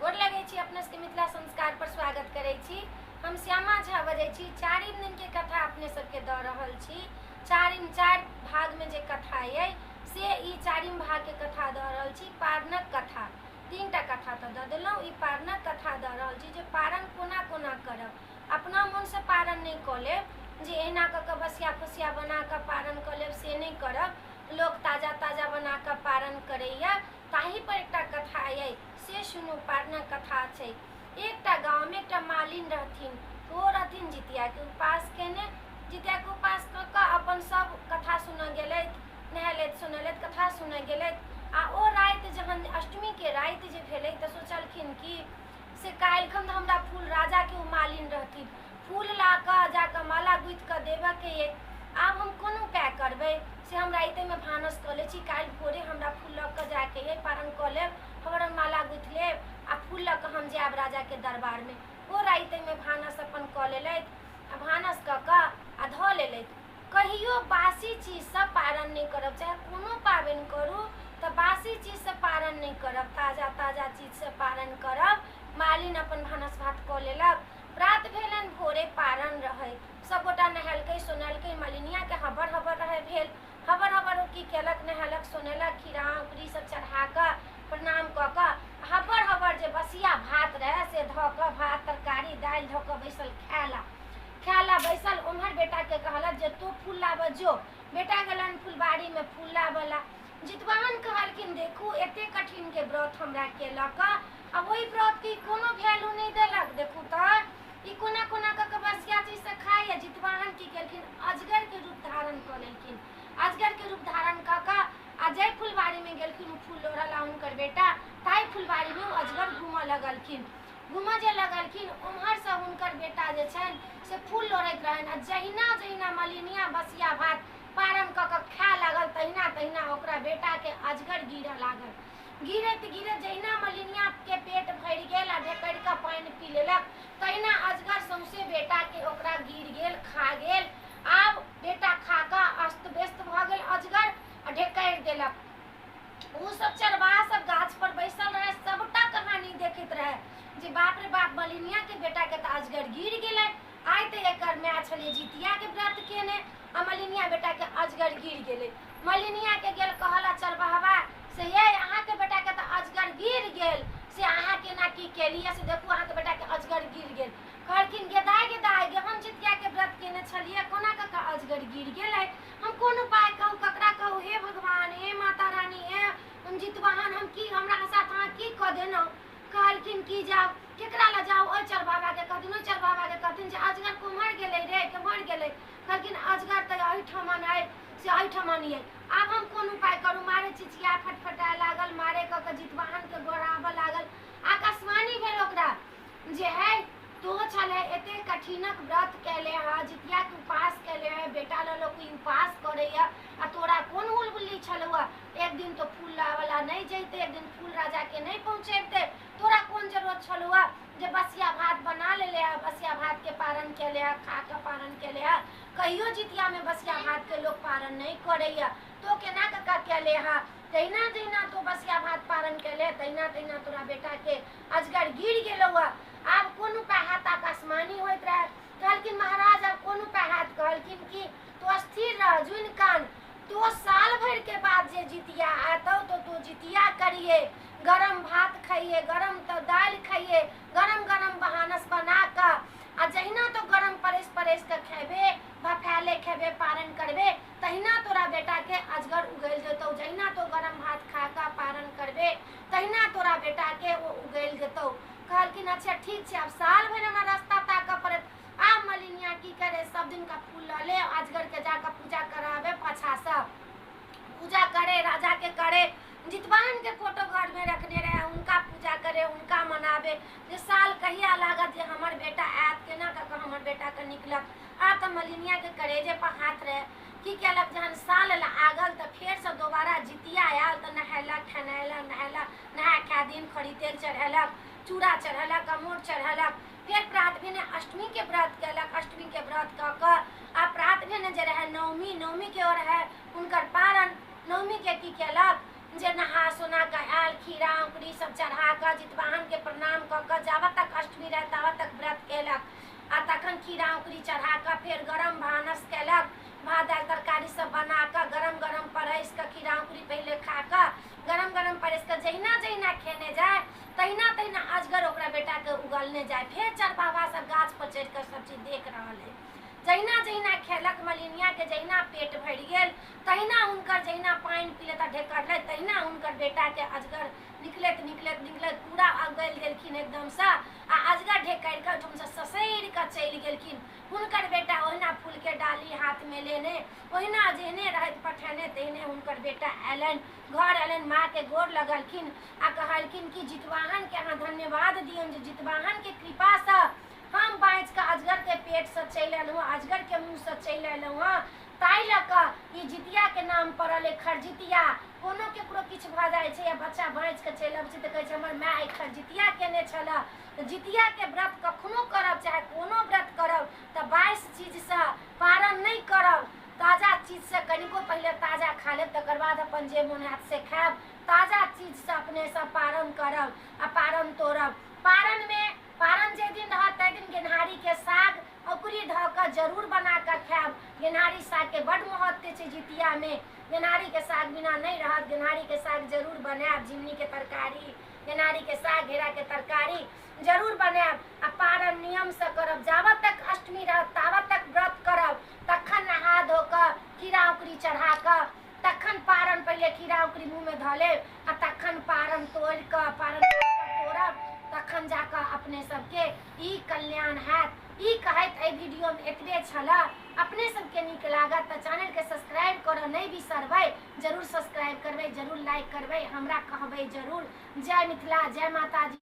गोर लगे छी अपने सबके मिथिला संस्कार पर स्वागत करे छी। हम श्यामा झा बजे छी। चारिम दिन के कथा अपने सबके द रहल छी। चार भाग में जे कथा है से ई चारिम भाग के कथा द रहल छी। पारणक कथा तीनटा कथा तो द देलौं। ई पारणक कथा द रहल छी जे पारण कोना कोना करब। अपना मन से पारण नहीं क लेब जे एना क के बसिया खुसिया बना के पारण क लेब से नहीं करब। लोग ताजा ताजा बना के पारण करैया ताही पर एकटा कथा है से सुनू। पारणक कथा छै। एकटा गाँव में एकटा मालिन रहथिन। ओ रहथिन जितिया के उपास केने। जितिया के उपास क के अपन सब कथा सुन गेलैथ, नहेलैथ सुनेलैथ, कथा सुन गेलैथ। आ ओ राति जहन अष्टमी के राति जे भेलै तऽ सोचलखिन कि से काल्हिखन हमरा फूल राजा के ओ मालिन रहथिन, फूल ला कऽ जाकऽ माला गुथि कऽ देबऽ के ये। आब हम कोन उपाय करबै से हम राइते में भानस कऽ लै छी। काल्हि भोरे हमरा फूल लऽ कऽ जाके ये, पारण कऽ लेब, हमरा माला गुथि लेब आ फूल लऽ कऽ हम जायब राजा के दरबार में। ओ राइते में भानस अपन कऽ लेलैथ आ भानस कऽ कऽ आ धऽ लेलैथ। कहियो बासी चीज से पारण नहीं करब। चाहे कोनो पाबनि करू तऽ बासी चीज से पारण नहीं करब, ताजा ताजा चीज से पारण करब। मालिन अपन भानस भात कऽ लेलक। प्रात भेलनि, भोरे पारण रहै। सबगोटा नहेलकै सोनेलकै। मलिनिया के हबर हबर रहे भेल। हबर हबर की केलक, नहेलक सोनेलक, खीरा उखरी सब चढ़ा कऽ प्रणाम कऽ कऽ हबर हबर जे बसिया भात रहे से धऽ कऽ भात तरकारी दालि धऽ कऽ बैसल खाय ला बैसल। उम्हर बेटा के कहलक जे तू फूल लाबऽ जो। बेटा गेलन फुलबाड़ी में फूल लाबऽ ला। जितवाहन कहलखिन देखू एते कठिन के व्रत हमरा केलक, अब वही व्रत की कोनो वैल्यू नहीं देलक। देखू तऽ ई कोना कोना कऽ के बसिया चीज से खाइए। जितवाहन की केलखिन, अजगर के रूप धारण कऽ लेलखिन। अजगर के रूप धारण कऽ कऽ आ जय फुलबाड़ी में गेलखिन उ फूल लोढ़ऽ ला हुनकर बेटा, ताई फुलबाड़ी में अजगर घूमऽ लगलखिन। घूमऽ जे लगलखिन उम्हर से हुनकर बेटा जे छनि से फूल लोढ़ैत रहनि। आ जहिना जहिना मलिनिया बसिया भात पारण कऽ के खाय लागल तहिना तहिना ओकरा बेटा के अजगर गिरऽ लागल। गिरैत गिरैत जहिना मलिनिया के पेट भरि गेल आ ढेकरि कऽ पानि पी लेलक तहिना अजगर सौंसे बेटा के ओकरा गिर गेल, खा गेल। आब बेटा खा कऽ अस्त व्यस्त भऽ गेल अजगर आ ढेकरि देलक। उ सब चरवाहा सब गाछ पर बैसल रहे, सबटा कहानी देखैत रहे जे बाप रे बाप मलिनिया के बेटा के तऽ अजगर गिर गेलै। आइ तऽ एकर माय छलै जितिया के व्रत केने आ मलिनिया बेटा के अजगर गिर गेलै। मलिनिया के गेल कहला चरवाहवा से ये अहाँ के बेटा के तऽ अजगर गिर गेल, से अहाँ केना की केलिए से देखू अहाँ के बेटा के अजगर गिर गेल। कहलखिन गेदाय गेदाय गे हम जितिया के व्रत केने छलिए, कोना कऽ के अजगर गिर गेलै। हम कोन उपाय कहू, ककरा कहू, हे भगवान, हे माता रानी, हे जितवाहन, हम की हमरा साथ अहाँ की कऽ देलहुँ। कहलखिन की जाओ, केकरा ला जाओ, ओइ चरवाहा के कहथिन। ओइ चरवाहा के कहथिन जे अजगर कुम्हर गेलै रे, केम्हर गेलै। कहलखिन अजगर तऽ एहिठमन अइ, से एहिठमन अइ। आब हम कोन उपाय करू। मारे चिचिया फटफटाए लागल, मारे कऽ के जितवाहन के गोड़ाबऽ लागल। आकाशवाणी भेल ओकरा जे है तो छले एते कठिनक व्रत केले है, जितिया के उपास केले है, बेटा ला लोग उपास करैया आ तोरा कोन हुलबुल्ली छलुआ। एक दिन तो फूल लावला नहीं जैते, एक दिन फूल राजा के नहीं पहुँचेते, तोरा कौन जरूरत छलुआ जे बसिया भात बना ले है, बसिया भात के पारण केले है, खा के पारण केले है। कहियो जितिया में बसिया भात के लोग पारण नहीं करैया, तो केना कऽ केले है। तहिना तहिना तो बसिया भात पारण केले, तहिना तहिना तोरा बेटा के अजगर गिर गेलौआ। आब कोन उपाय हाथ। आकाशवाणी होइत रहे। कहलखिन महाराज अब कोन उपाय हाथ। कहलखिन कि तो स्थिर रह, जुन कान, तो साल भर के बाद जे जितिया आतौ तो तू जितिया करिए, गरम भात खाइए, गरम तो दाल खाइए, गरम गरम भानस बना कर आ जहिना तो गरम परेस परेस के खेबे, भफैले खेबे, पारण करबे, तहिना तोरा बेटा के अजगर उगल जेतौ। जहिना तो गरम भात खा कर पारण करबे तहिना तोरा बेटा के वो उगल जेतौ। कहलखिन अच्छा ठीक छै, अब साल भर हमरा रास्ता ताकऽ पड़त। आब मलिनिया की करे, सब दिन का फूल लऽ ले, अजगर के जाकर पूजा कराबे, पाछा से पूजा करे, राजा के करे, जितवाहन के फोटो घर में रखने रहे उनका पूजा करे, उनका मनाबे जे साल कहिया लागत जे हमर बेटा आयत, केना कऽ हमर बेटा के निकलत। आब तऽ मलिनिया के करेजे पर हाथ रहे। की केलक, जहन साल आगल तऽ फेर से दोबारा जितिया आयल तऽ नहेलक, खेनेलक, नहा खा दिन खड़ी तेल चढ़ेलक, चूड़ा चढ़ेलक, अमोट चढ़ेलक। फिर प्रात भेने अष्टमी के व्रत केलक। अष्टमी के व्रत कऽ कऽ आ प्रात भेने जे रहे नवमी के रहे हुनकर पारण। नवमी के की केलक जे नहा सोना के आयल, खीरा उखरी सब चढ़ा कर जितवाहन के प्रणाम बेटा के उगलने जाए। फिर चरवाहा सब गाछ पर चढ़ कर सब चीज देख रहा है। जहिना जहिना खेलक मलिनिया के जहिना पेट भर गेल, तहिना हुनकर जहिना पानी पीले ढेकर तहिना हुनकर बेटा के अजगर निकलत निकलत निकलत पूरा अगल गेलखिन एकदम से। आ अजगर ढेकर के ओहिठाम से ससैर के चलि गेलखिन। हुनकर बेटा ओहिना फूल के डाली हाथ में लेने, ओहिना जेहने रहत पठेने तेहने हुनकर बेटा अयलन, घर अयलन, माँ के गोर लगलखिन आ कहलखिन कि जितवाहन के अहाँ धन्यवाद दियौन जे जितवाहन के कृपा से हम बाँच के अजगर के पेट से चलि अयलहुँ, अजगर के मुँह से चलि अयलहुँ हँ। ताहि लऽ कऽ ई जितिया के नाम पड़ल है खरजितिया। कोनो केकरो किछु भऽ जाइ छै या बच्चा बाँचि के चलि अबै छै तऽ कहै छै हमर माय आइ खरजितिया केने छलए। तऽ जितिया के व्रत कखनो करब चाहे कोनो व्रत करब तऽ 22 चीज से पारण नहीं करब। ताजा चीज से कनिको पहले ताजा खा लेब, तकर बाद अपन जे मोन हैत से खायब। ताजा चीज से अपने से पारण करब आ पारण तोड़ब। पारण जे दिन रहत तै दिन गेनहारी के साग औकरी धऽ कऽ जरूर बना कऽ खायब। गेनहारी साग के बड़ महत्व छै जितिया में। गेनहारी के साग बिना नहीं रहत, गेनहारी के साग जरूर बनायब। झिंगनी के तरकारी, गेनहारी के साग, घेरा के तरकारी जरूर बनायब आ पारण नियम से करब। जाबत तक अष्टमी रहत ताबत तक व्रत करब। तखन नहा धो कऽ खीरा औकरी चढ़ा कऽ तखन पारण, पहले खीरा औकरी मुँह में धऽ लेब आ तखन पारण तोड़ कऽ तोड़ब, तखन जाकऽ अपने सबके ई कल्याण हैत। ई कहैत एहि वीडियो में एतबे छला। अपने सबके नीक लागत तऽ चैनल के सब्सक्राइब करऽ नहीं बिसरबै। जरूर सब्सक्राइब करबै, जरूर लाइक करबै, हमरा कहबै जरूर। जय मिथिला, जय माता जी।